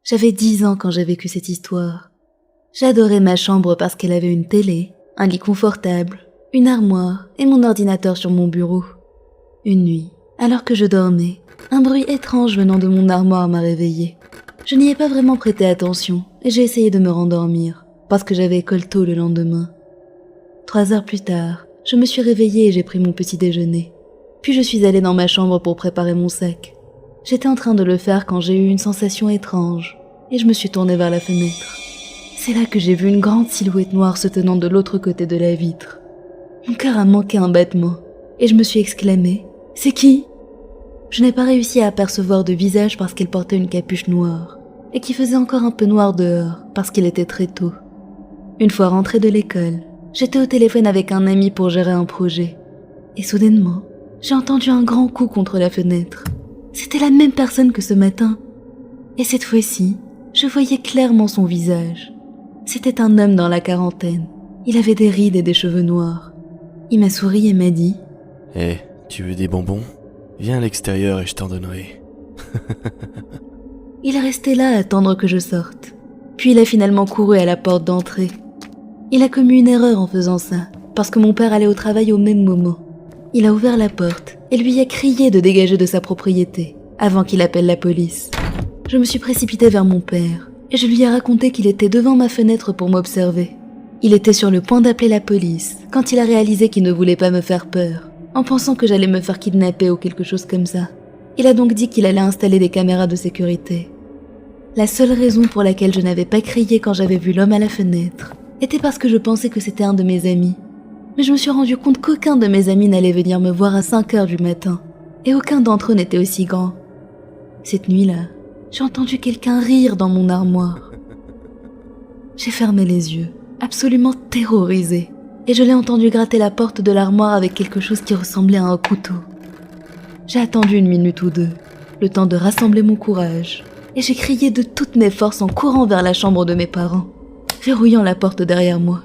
J'avais 10 ans quand j'ai vécu cette histoire. J'adorais ma chambre parce qu'elle avait une télé, un lit confortable, une armoire et mon ordinateur sur mon bureau. Une nuit, alors que je dormais, un bruit étrange venant de mon armoire m'a réveillée. Je n'y ai pas vraiment prêté attention et j'ai essayé de me rendormir parce que j'avais école tôt le lendemain. 3 heures plus tard, je me suis réveillée et j'ai pris mon petit déjeuner. Puis je suis allée dans ma chambre pour préparer mon sac. J'étais en train de le faire quand j'ai eu une sensation étrange et je me suis tournée vers la fenêtre. C'est là que j'ai vu une grande silhouette noire se tenant de l'autre côté de la vitre. Mon cœur a manqué un battement et je me suis exclamée « C'est qui ?» Je n'ai pas réussi à apercevoir de visage parce qu'elle portait une capuche noire et qu'il faisait encore un peu noir dehors parce qu'il était très tôt. Une fois rentrée de l'école, j'étais au téléphone avec un ami pour gérer un projet. Et soudainement, j'ai entendu un grand coup contre la fenêtre. C'était la même personne que ce matin. Et cette fois-ci, je voyais clairement son visage. C'était un homme dans la quarantaine. Il avait des rides et des cheveux noirs. Il m'a souri et m'a dit « Hé, tu veux des bonbons ? Viens à l'extérieur et je t'en donnerai. » Il est resté là à attendre que je sorte. Puis il a finalement couru à la porte d'entrée. Il a commis une erreur en faisant ça, parce que mon père allait au travail au même moment. Il a ouvert la porte et lui a crié de dégager de sa propriété, avant qu'il appelle la police. Je me suis précipitée vers mon père, et je lui ai raconté qu'il était devant ma fenêtre pour m'observer. Il était sur le point d'appeler la police, quand il a réalisé qu'il ne voulait pas me faire peur, en pensant que j'allais me faire kidnapper ou quelque chose comme ça. Il a donc dit qu'il allait installer des caméras de sécurité. La seule raison pour laquelle je n'avais pas crié quand j'avais vu l'homme à la fenêtre était parce que je pensais que c'était un de mes amis. Mais je me suis rendu compte qu'aucun de mes amis n'allait venir me voir à 5 heures du matin, et aucun d'entre eux n'était aussi grand. Cette nuit-là, j'ai entendu quelqu'un rire dans mon armoire. J'ai fermé les yeux, absolument terrorisée, et je l'ai entendu gratter la porte de l'armoire avec quelque chose qui ressemblait à un couteau. J'ai attendu 1 minute ou 2, le temps de rassembler mon courage, et j'ai crié de toutes mes forces en courant vers la chambre de mes parents, verrouillant la porte derrière moi.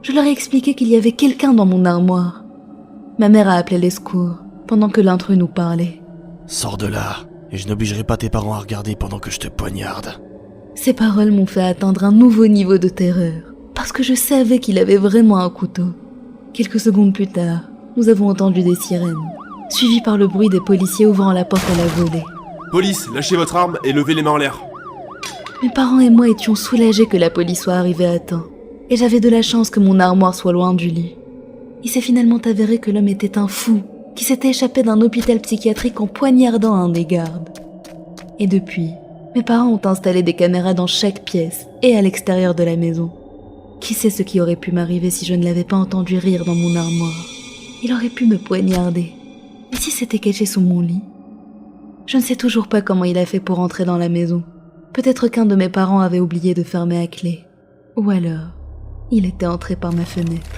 Je leur ai expliqué qu'il y avait quelqu'un dans mon armoire. Ma mère a appelé les secours, pendant que l'intrus nous parlait. « Sors de là, et je n'obligerai pas tes parents à regarder pendant que je te poignarde. » Ces paroles m'ont fait atteindre un nouveau niveau de terreur, parce que je savais qu'il avait vraiment un couteau. Quelques secondes plus tard, nous avons entendu des sirènes, suivies par le bruit des policiers ouvrant la porte à la volée. « Police, lâchez votre arme et levez les mains en l'air !» Mes parents et moi étions soulagés que la police soit arrivée à temps, et j'avais de la chance que mon armoire soit loin du lit. Il s'est finalement avéré que l'homme était un fou, qui s'était échappé d'un hôpital psychiatrique en poignardant un des gardes. Et depuis, mes parents ont installé des caméras dans chaque pièce et à l'extérieur de la maison. Qui sait ce qui aurait pu m'arriver si je ne l'avais pas entendu rire dans mon armoire? Il aurait pu me poignarder. Et si c'était caché sous mon lit? Je ne sais toujours pas comment il a fait pour entrer dans la maison. Peut-être qu'un de mes parents avait oublié de fermer à clé. Ou alors, il était entré par ma fenêtre.